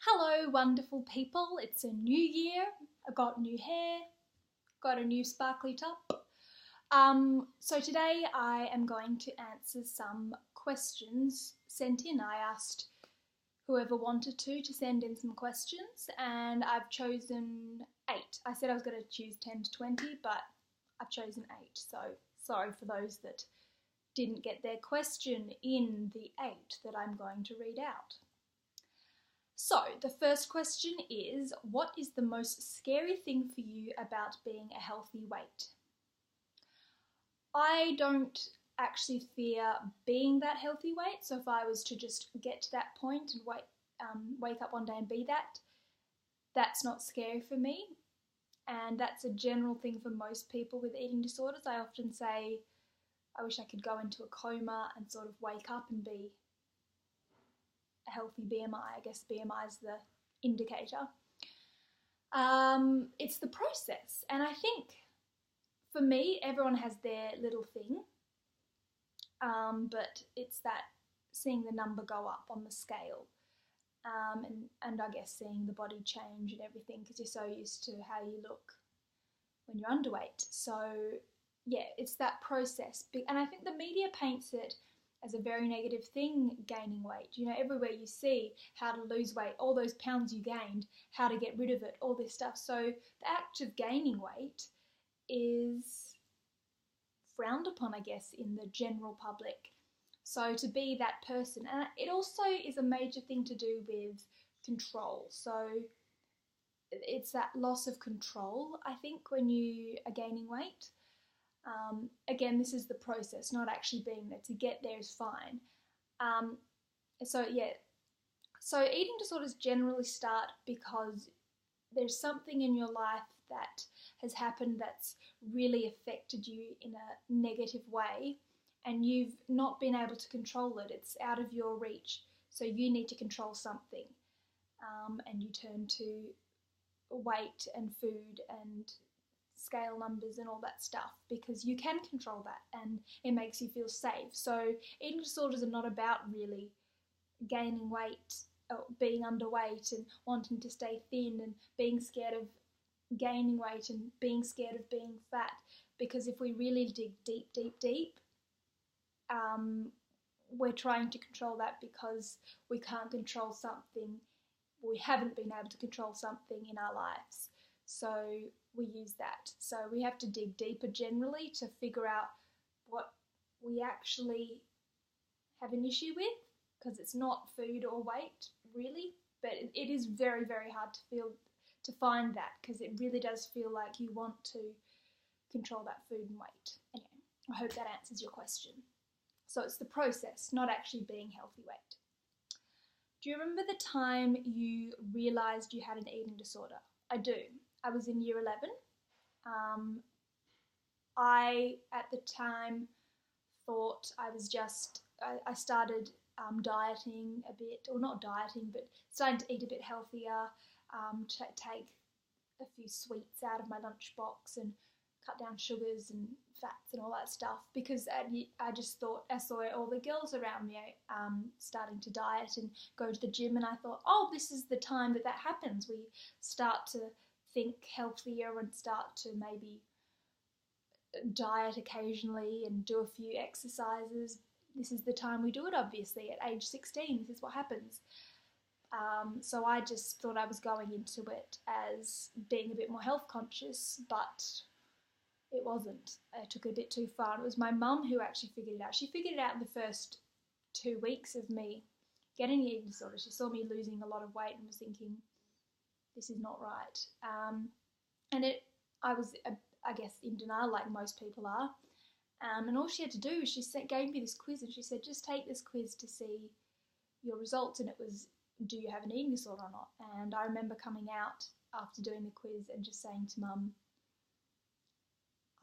Hello, wonderful people. It's a new year. I got new hair, got a new sparkly top. So today I am going to answer some questions sent in. I asked whoever wanted to send in some questions, and I've chosen 8. I said I was going to choose 10 to 20, but I've chosen 8. So sorry for those that didn't get their question in the 8 that I'm going to read out. So, the first question is, what is the most scary thing for you about being a healthy weight? I don't actually fear being that healthy weight, so if I was to just get to that point and wake up one day and be that, that's not scary for me. And that's a general thing for most people with eating disorders. I often say, I wish I could go into a coma and sort of wake up and be a healthy BMI. I guess BMI is the indicator. It's the process, and I think for me, everyone has their little thing, but it's that seeing the number go up on the scale, and I guess seeing the body change and everything, because you're so used to how you look when you're underweight. So yeah, it's that process, and I think the media paints it as a very negative thing, gaining weight. You know, everywhere you see how to lose weight, all those pounds you gained, how to get rid of it, all this stuff. So the act of gaining weight is frowned upon, I guess, in the general public. So to be that person, and it also is a major thing to do with control. So it's that loss of control, I think, when you are gaining weight. Again, this is the process, not actually being there. To get there is fine. So eating disorders generally start because there's something in your life that has happened that's really affected you in a negative way, and you've not been able to control it. It's out of your reach, so you need to control something, and you turn to weight and food and scale numbers and all that stuff, because you can control that and it makes you feel safe. So eating disorders are not about really gaining weight or being underweight and wanting to stay thin and being scared of gaining weight and being scared of being fat, because if we really dig deep, we're trying to control that because we can't control something, we haven't been able to control something in our lives. So we use that. So we have to dig deeper generally to figure out what we actually have an issue with, because it's not food or weight really, but it is very, very hard to find that, because it really does feel like you want to control that food and weight. Anyway, I hope that answers your question. So it's the process, not actually being healthy weight. Do you remember the time you realised you had an eating disorder? I do. I was in year 11. I, at the time, thought I was just, I started dieting a bit, or not dieting, but starting to eat a bit healthier, take a few sweets out of my lunchbox and cut down sugars and fats and all that stuff, because I just thought, I saw all the girls around me starting to diet and go to the gym, and I thought, oh, this is the time that happens. We start to think healthier and start to maybe diet occasionally and do a few exercises. This is the time we do it, obviously, at age 16. This is what happens. So I just thought I was going into it as being a bit more health conscious, but it wasn't. I took it a bit too far. And it was my mum who actually figured it out. She figured it out in the first 2 weeks of me getting the eating disorder. She saw me losing a lot of weight and was thinking, this is not right. I was, I guess, in denial like most people are. And all she had to do was she gave me this quiz, and she said, just take this quiz to see your results. And it was, do you have an eating disorder or not? And I remember coming out after doing the quiz and just saying to Mum,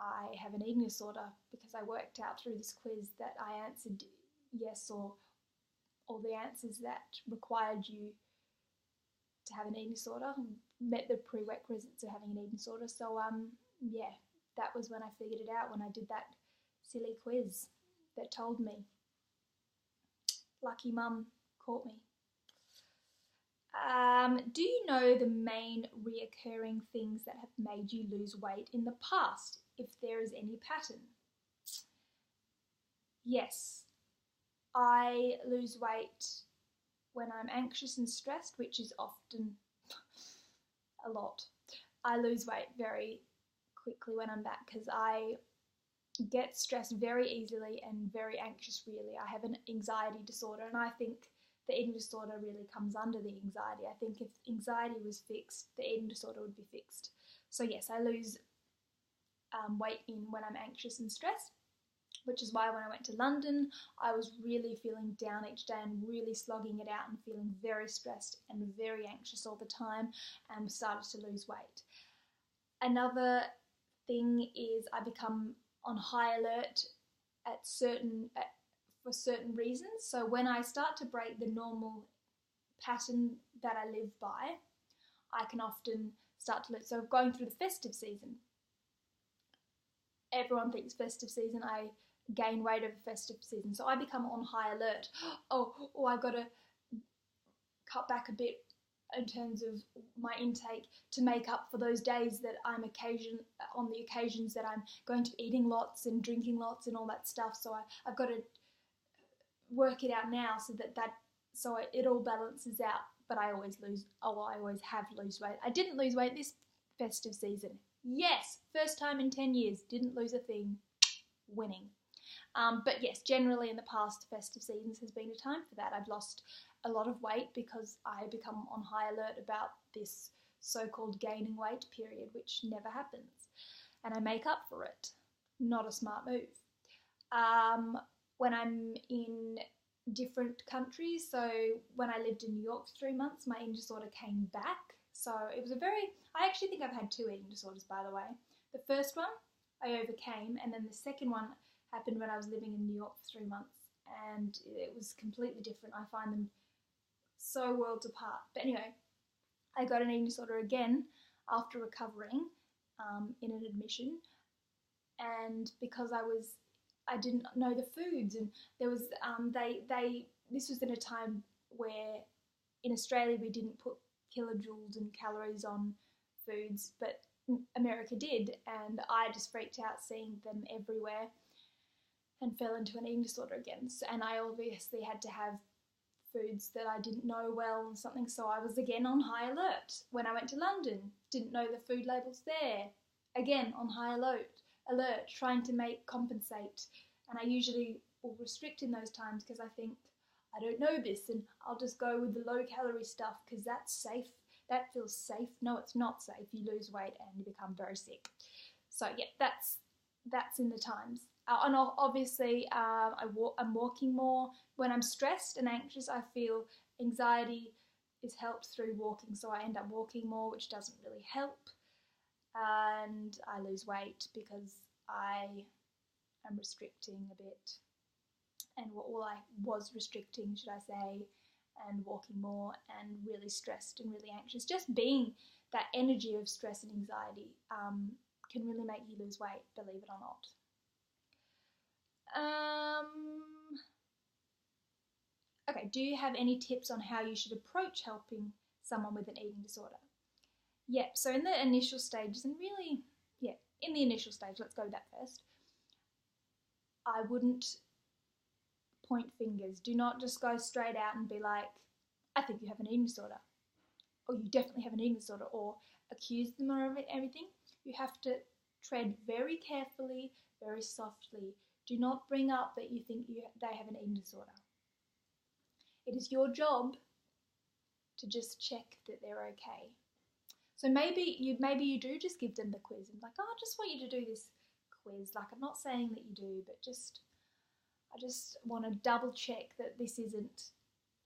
I have an eating disorder, because I worked out through this quiz that I answered yes, or all the answers that required you to have an eating disorder, met the prerequisites of having an eating disorder. So yeah, that was when I figured it out, when I did that silly quiz that told me. Lucky Mum caught me. Do you know the main reoccurring things that have made you lose weight in the past, if there is any pattern? Yes, I lose weight when I'm anxious and stressed, which is often a lot. I lose weight very quickly when I'm that, because I get stressed very easily and very anxious really. I have an anxiety disorder, and I think the eating disorder really comes under the anxiety. I think if anxiety was fixed, the eating disorder would be fixed. So yes, I lose weight when I'm anxious and stressed, which is why when I went to London, I was really feeling down each day and really slogging it out and feeling very stressed and very anxious all the time, and started to lose weight. Another thing is I become on high alert for certain reasons. So when I start to break the normal pattern that I live by, I can often start to so going through the festive season. Everyone thinks festive season, I gain weight over festive season. So I become on high alert. Oh, I've got to cut back a bit in terms of my intake to make up for those days that on the occasions that I'm going to be eating lots and drinking lots and all that stuff. So I've got to work it out now so it all balances out. But I always have lose weight. I didn't lose weight this festive season. Yes, first time in 10 years, didn't lose a thing. Winning. But yes, generally in the past, festive seasons has been a time for that. I've lost a lot of weight because I become on high alert about this so-called gaining weight period, which never happens. And I make up for it. Not a smart move. When I'm in different countries, so when I lived in New York for 3 months, my eating disorder came back. So it was I actually think I've had 2 eating disorders, by the way. The first one I overcame, and then the second one happened when I was living in New York for 3 months, and it was completely different. I find them so worlds apart. But anyway, I got an eating disorder again after recovering in an admission, and because I didn't know the foods, and there was this was in a time where in Australia we didn't put kilojoules and calories on foods, but America did, and I just freaked out seeing them everywhere and fell into an eating disorder again. And I obviously had to have foods that I didn't know well and something, so I was again on high alert. When I went to London, didn't know the food labels there, again on high alert, trying to compensate. And I usually will restrict in those times because I think, I don't know this, and I'll just go with the low calorie stuff because that's safe. That feels safe. No, it's not safe. You lose weight and you become very sick. So yeah, that's in the times. And obviously, I'm walking more. When I'm stressed and anxious, I feel anxiety is helped through walking, so I end up walking more, which doesn't really help. And I lose weight because I am restricting a bit, and I was restricting, should I say, and walking more, and really stressed and really anxious. Just being that energy of stress and anxiety can really make you lose weight, believe it or not. Okay, do you have any tips on how you should approach helping someone with an eating disorder? Yep, so in the initial stages, in the initial stage, let's go with that first. I wouldn't point fingers. Do not just go straight out and be like, I think you have an eating disorder, or you definitely have an eating disorder, or accuse them of everything. You have to tread very carefully, very softly. Do not bring up that you think they have an eating disorder. It is your job to just check that they're okay. So maybe you do just give them the quiz and like, I just want you to do this quiz. Like, I'm not saying that you do, but I just want to double check that this isn't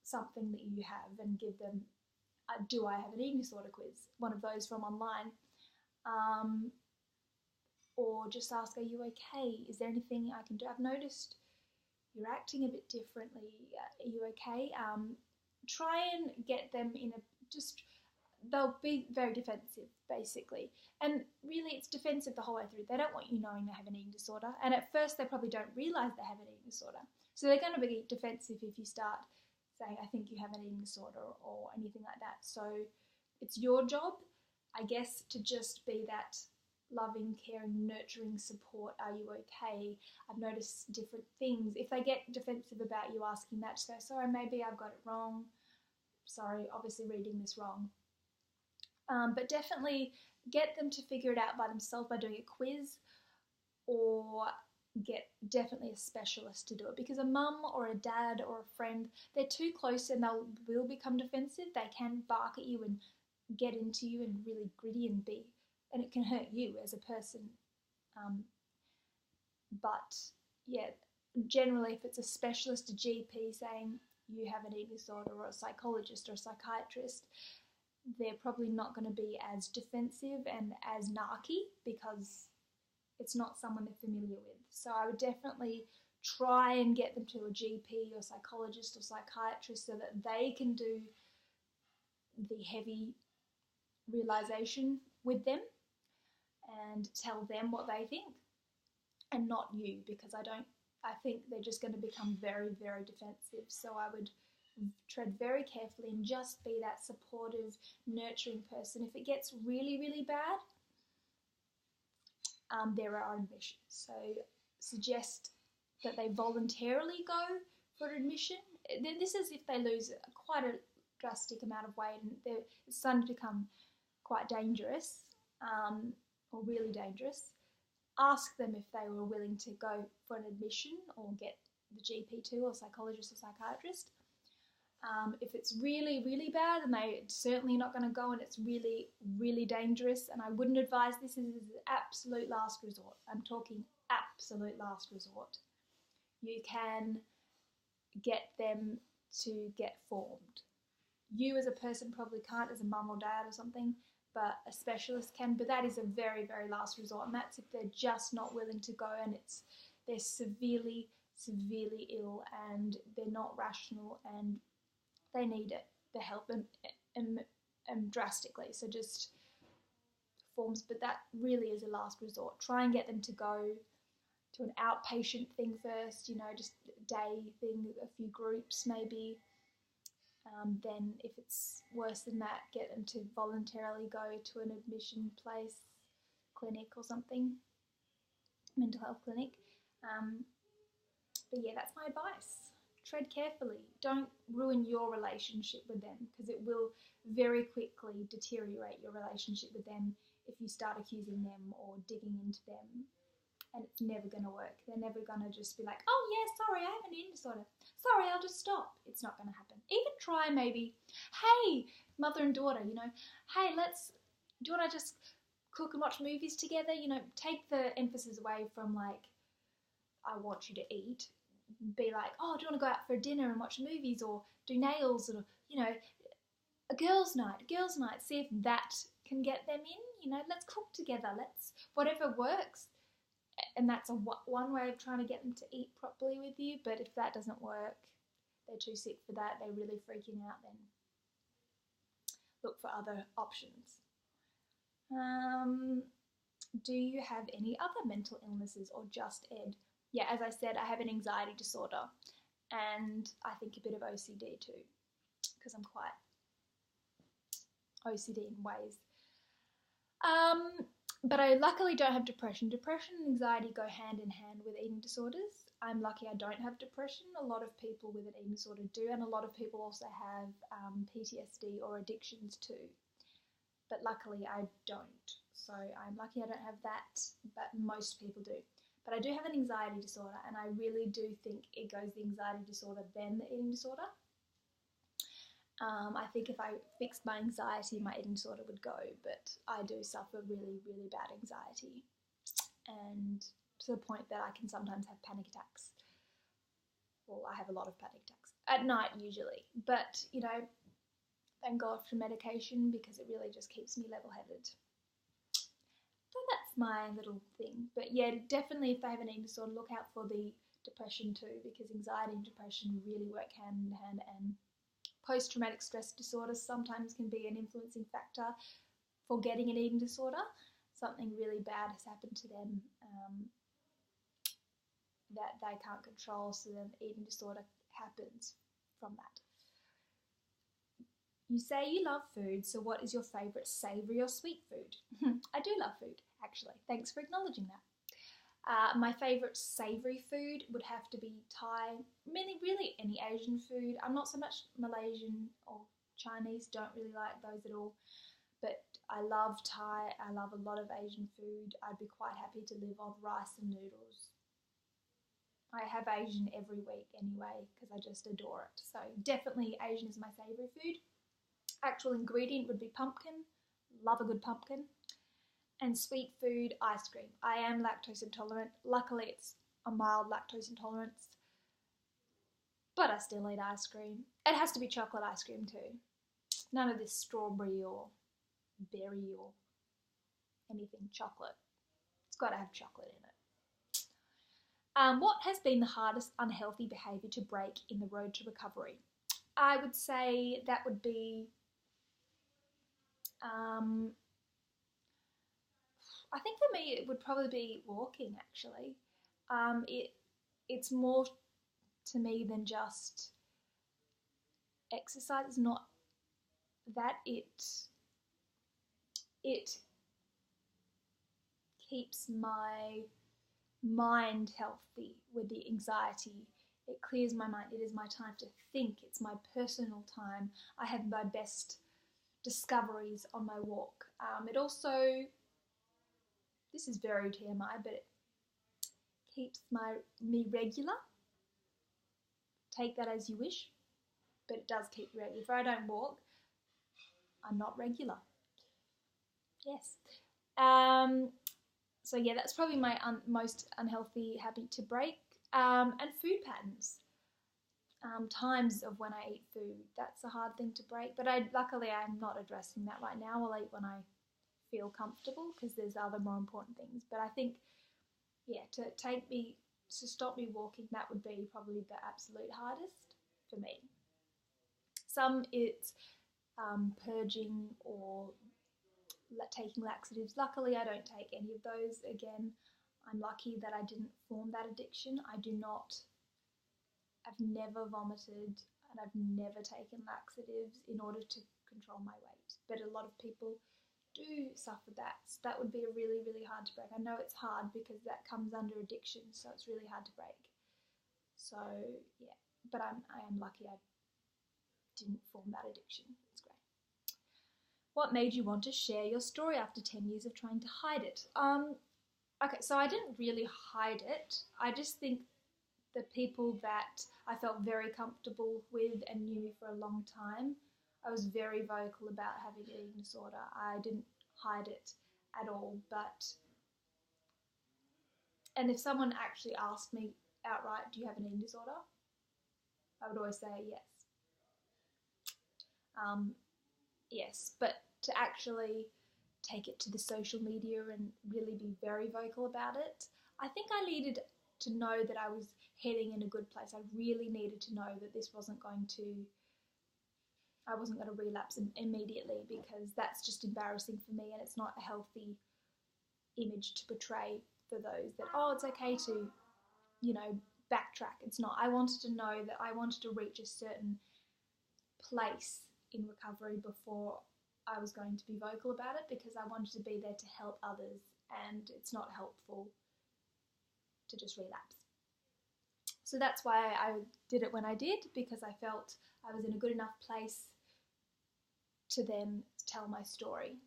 something that you have, and give them do I have an eating disorder quiz, one of those from online. Or just ask, are you okay? Is there anything I can do? I've noticed you're acting a bit differently. Are you okay? Try and get them they'll be very defensive, basically. And really, it's defensive the whole way through. They don't want you knowing they have an eating disorder. And at first, they probably don't realise they have an eating disorder. So they're going to be defensive if you start saying, I think you have an eating disorder or anything like that. So it's your job, I guess, to just be that loving, caring, nurturing support. Are you okay? I've noticed different things. If they get defensive about you asking that, just go, sorry, maybe I've got it wrong. Sorry, obviously reading this wrong. But definitely get them to figure it out by themselves by doing a quiz, or get definitely a specialist to do it, because a mum or a dad or a friend, they're too close and they will become defensive. They can bark at you and get into you and really gritty and it can hurt you as a person. But yeah, generally if it's a specialist, a GP saying you have an eating disorder, or a psychologist or a psychiatrist, they're probably not going to be as defensive and as narky, because it's not someone they're familiar with. So I would definitely try and get them to a GP or psychologist or psychiatrist so that they can do the heavy realization with them and tell them what they think, and not you, because I think they're just going to become very, very defensive. So I would tread very carefully and just be that supportive, nurturing person. If it gets really, really bad, there are admissions. So suggest that they voluntarily go for an admission. This is if they lose quite a drastic amount of weight and it's starting to become quite dangerous, or really dangerous. Ask them if they were willing to go for an admission or get the GP too, or psychologist or psychiatrist. If it's really, really bad and they're certainly not going to go, and it's really, really dangerous, and I wouldn't advise this, is the absolute last resort. I'm talking absolute last resort. You can get them to get formed. You as a person probably can't, as a mum or dad or something, but a specialist can. But that is a very, very last resort, and that's if they're just not willing to go and they're severely, severely ill and they're not rational and they need it, the help, and drastically. So just forms, but that really is a last resort. Try and get them to go to an outpatient thing first, just a day thing, a few groups maybe. Then if it's worse than that, get them to voluntarily go to an admission place, clinic or something, mental health clinic. But yeah, that's my advice. Tread carefully. Don't ruin your relationship with them, because it will very quickly deteriorate your relationship with them if you start accusing them or digging into them. And it's never going to work. They're never going to just be like, oh yeah, sorry, I have an eating disorder. Sorry, I'll just stop. It's not going to happen. Even try maybe, hey, mother and daughter, hey, do you want to just cook and watch movies together? Take the emphasis away from like, I want you to eat. Be like, oh, do you want to go out for dinner and watch movies, or do nails, or a girls' night. See if that can get them in. Let's cook together. Let's whatever works. And that's one way of trying to get them to eat properly with you. But if that doesn't work, they're too sick for that, they're really freaking out, then look for other options. Do you have any other mental illnesses or just Ed? Yeah, as I said, I have an anxiety disorder and I think a bit of OCD too, because I'm quite OCD in ways. But I luckily don't have depression. Depression and anxiety go hand in hand with eating disorders. I'm lucky I don't have depression. A lot of people with an eating disorder do, and a lot of people also have PTSD or addictions too. But luckily I don't. So I'm lucky I don't have that, but most people do. But I do have an anxiety disorder, and I really do think it goes the anxiety disorder then the eating disorder. I think if I fixed my anxiety, my eating disorder would go, but I do suffer really, really bad anxiety, and to the point that I can sometimes have panic attacks. Well, I have a lot of panic attacks at night usually, but thank God for medication, because it really just keeps me level-headed. So that's my little thing. But yeah, definitely if they have an eating disorder, look out for the depression too, because anxiety and depression really work hand in hand, and post-traumatic stress disorders sometimes can be an influencing factor for getting an eating disorder. Something really bad has happened to them that they can't control, so then eating disorder happens from that. You say you love food, so what is your favourite savoury or sweet food? I do love food, actually. Thanks for acknowledging that. My favourite savoury food would have to be Thai, really any Asian food. I'm not so much Malaysian or Chinese, don't really like those at all. But I love Thai, I love a lot of Asian food. I'd be quite happy to live on rice and noodles. I have Asian every week anyway because I just adore it. So definitely Asian is my savoury food. Actual ingredient would be pumpkin. Love a good pumpkin. And sweet food, ice cream. I am lactose intolerant. Luckily it's a mild lactose intolerance. But I still eat ice cream. It has to be chocolate ice cream too. None of this strawberry or berry or anything chocolate. It's got to have chocolate in it. What has been the hardest unhealthy behaviour to break in the road to recovery? I would say that would be, I think for me it would probably be walking actually. It's more to me than just exercise. It's not that it keeps my mind healthy with the anxiety. It clears my mind. It is my time to think. It's my personal time. I have my best discoveries on my walk. It also, this is very TMI, but it keeps me regular. Take that as you wish, but it does keep me regular. If I don't walk, I'm not regular. Yes. So yeah, that's probably my most unhealthy habit to break. And food patterns. Times of when I eat food. That's a hard thing to break. But luckily I'm not addressing that right now. I'll eat when I feel comfortable because there's other more important things. But I think, yeah, to stop me walking, that would be probably the absolute hardest for me. Some it's purging or taking laxatives. Luckily, I don't take any of those. Again, I'm lucky that I didn't form that addiction. I've never vomited and I've never taken laxatives in order to control my weight. But a lot of people do suffer that. So that would be really, really hard to break. I know it's hard because that comes under addiction, so it's really hard to break. So yeah, but I am lucky I didn't form that addiction. It's great. What made you want to share your story after 10 years of trying to hide it? Okay, so I didn't really hide it. I just think the people that I felt very comfortable with and knew me for a long time, I was very vocal about having an eating disorder. I didn't hide it at all, and if someone actually asked me outright, do you have an eating disorder? I would always say yes. Yes, but to actually take it to the social media and really be very vocal about it, I think I needed to know that I was heading in a good place. I really needed to know that I wasn't going to relapse immediately, because that's just embarrassing for me and it's not a healthy image to portray for those that, oh, it's okay to, backtrack. It's not. I wanted to know that I wanted to reach a certain place in recovery before I was going to be vocal about it, because I wanted to be there to help others, and it's not helpful to just relapse. So that's why I did it when I did, because I felt I was in a good enough place to then tell my story.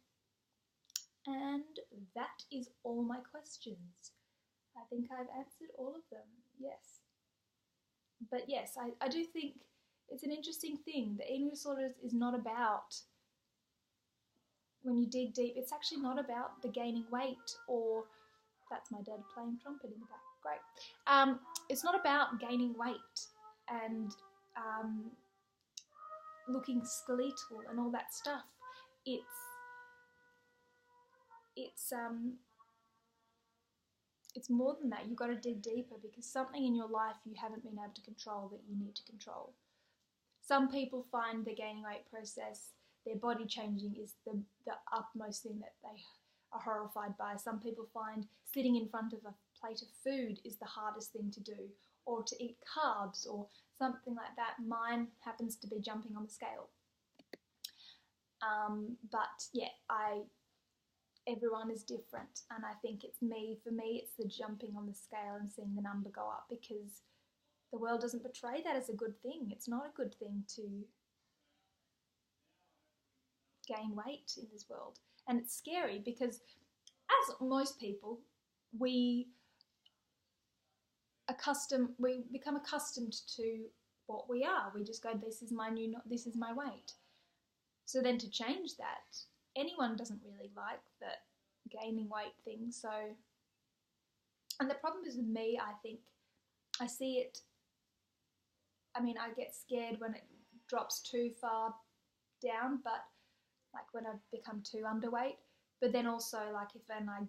And that is all my questions. I think I've answered all of them, yes. But yes, I do think it's an interesting thing. The eating disorders is not about, when you dig deep, it's actually not about the gaining weight, or, that's my dad playing trumpet in the back, great. It's not about gaining weight and looking skeletal and all that stuff. It's more than that. You've got to dig deeper, because something in your life you haven't been able to control that you need to control. Some people find the gaining weight process, their body changing, is the utmost thing that they are horrified by. Some people find sitting in front of a plate of food is the hardest thing to do, or to eat carbs or something like that. Mine happens to be jumping on the scale. But yeah, everyone is different, and I think for me, it's the jumping on the scale and seeing the number go up, because the world doesn't portray that as a good thing. It's not a good thing to gain weight in this world. And it's scary because, as most people, we become accustomed to what we are. We just go, this is my weight. So then to change that, anyone doesn't really like that gaining weight thing. So, and the problem is with me, I think I see it, I mean, I get scared when it drops too far down, but like when I become too underweight. But then also, like, if then I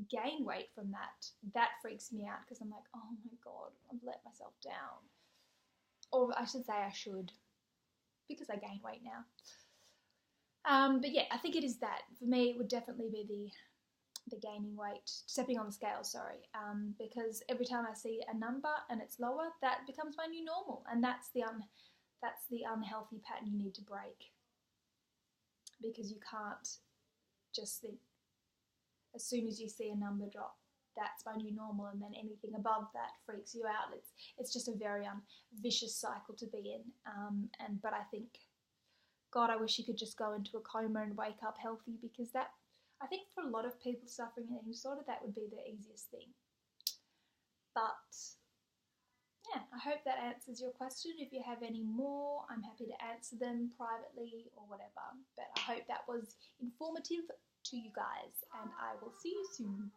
gain weight from that freaks me out, because I'm like, oh my God, I've let myself down. Or I should say I should, because I gain weight now. But yeah, I think it is that. For me, it would definitely be the gaining weight, stepping on the scale, sorry, because every time I see a number and it's lower, that becomes my new normal, and that's the unhealthy pattern you need to break, because you can't just think, as soon as you see a number drop, that's my new normal, and then anything above that freaks you out. It's just a very vicious cycle to be in, but I think, God, I wish you could just go into a coma and wake up healthy, because that, I think for a lot of people suffering an eating disorder, that would be the easiest thing. But yeah, I hope that answers your question. If you have any more, I'm happy to answer them privately or whatever. But I hope that was informative to you guys, and I will see you soon.